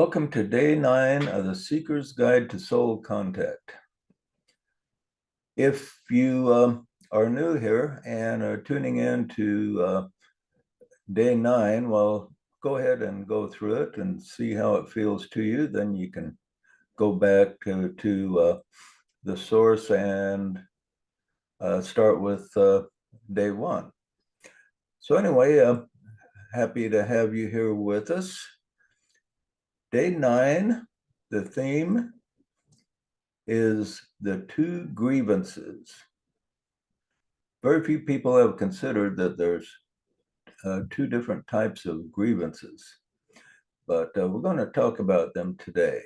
Welcome to day 9 of the Seeker's Guide to Soul Contact. If you are new here and are tuning in to day 9, well, go ahead and go through it and see how it feels to you. Then you can go back to the source and start with day 1. So anyway, happy to have you here with us. Day 9, the theme is the 2 grievances. Very few people have considered that there's 2 different types of grievances, but we're going to talk about them today.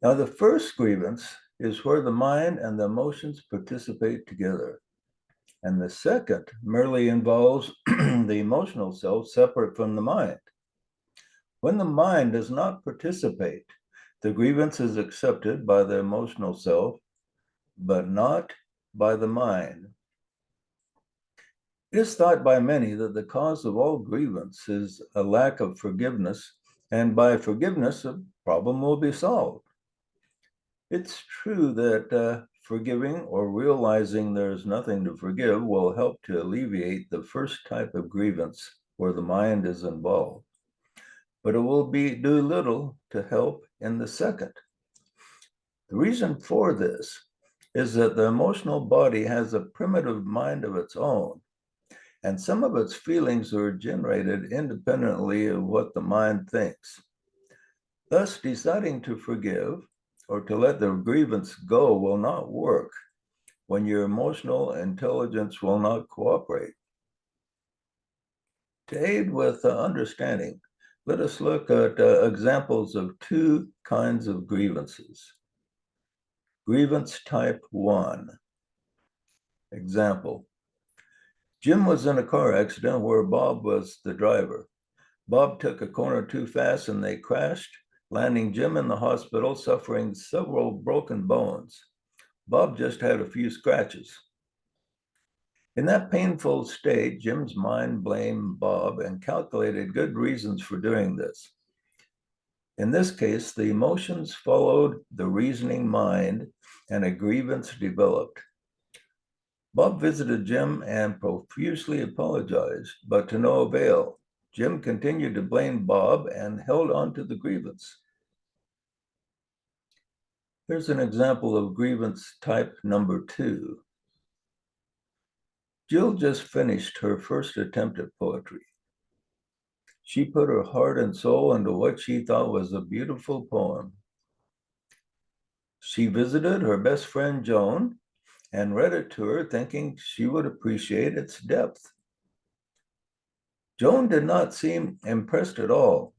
Now, the first grievance is where the mind and the emotions participate together. And the second merely involves the emotional self separate from the mind. When the mind does not participate, the grievance is accepted by the emotional self, but not by the mind. It is thought by many that the cause of all grievance is a lack of forgiveness, and by forgiveness, a problem will be solved. It's true that forgiving or realizing there's nothing to forgive will help to alleviate the first type of grievance where the mind is involved, but it will do little to help in the second. The reason for this is that the emotional body has a primitive mind of its own, and some of its feelings are generated independently of what the mind thinks. Thus, deciding to forgive or to let the grievance go will not work when your emotional intelligence will not cooperate. To aid with understanding, let us look at examples of 2 kinds of grievances. Grievance type 1. Example: Jim was in a car accident where Bob was the driver. Bob took a corner too fast and they crashed, landing Jim in the hospital suffering several broken bones. Bob just had a few scratches. In that painful state, Jim's mind blamed Bob and calculated good reasons for doing this. In this case, the emotions followed the reasoning mind and a grievance developed. Bob visited Jim and profusely apologized, but to no avail. Jim continued to blame Bob and held on to the grievance. Here's an example of grievance type number 2. Jill just finished her first attempt at poetry. She put her heart and soul into what she thought was a beautiful poem. She visited her best friend Joan and read it to her, thinking she would appreciate its depth. Joan did not seem impressed at all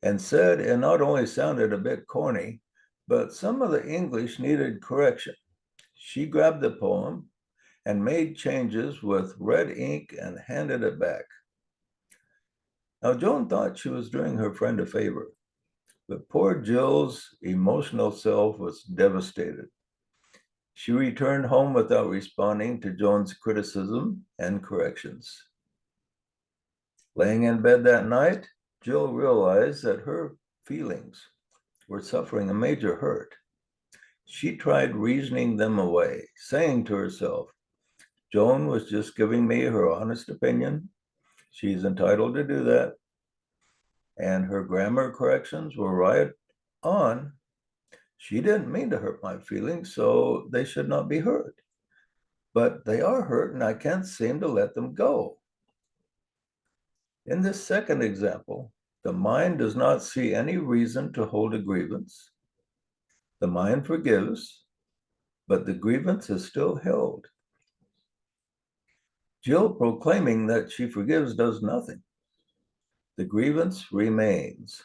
and said it not only sounded a bit corny, but some of the English needed correction. She grabbed the poem and made changes with red ink and handed it back. Now, Joan thought she was doing her friend a favor, but poor Jill's emotional self was devastated. She returned home without responding to Joan's criticism and corrections. Laying in bed that night, Jill realized that her feelings were suffering a major hurt. She tried reasoning them away, saying to herself, Joan was just giving me her honest opinion. She's entitled to do that. And her grammar corrections were right on. She didn't mean to hurt my feelings, so they should not be hurt. But they are hurt, and I can't seem to let them go. In this second example, the mind does not see any reason to hold a grievance. The mind forgives, but the grievance is still held. Jill proclaiming that she forgives does nothing. The grievance remains.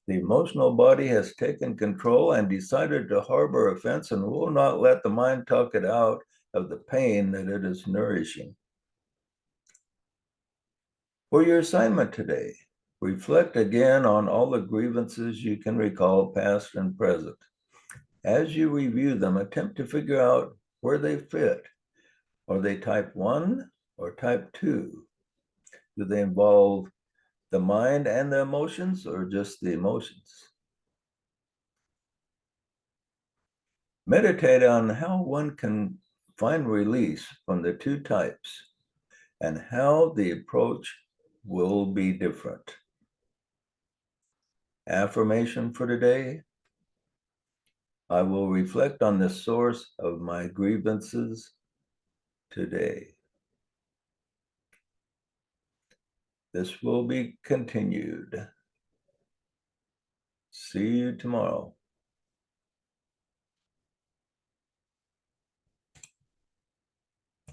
The emotional body has taken control and decided to harbor offense and will not let the mind talk it out of the pain that it is nourishing. For your assignment today, reflect again on all the grievances you can recall, past and present. As you review them, attempt to figure out where they fit. Are they type 1 or type 2? Do they involve The mind and the emotions, or just the emotions? Meditate on how one can find release from the two types and how the approach will be different. Affirmation for today: I will reflect on the source of my grievances today. This will be continued. See you tomorrow.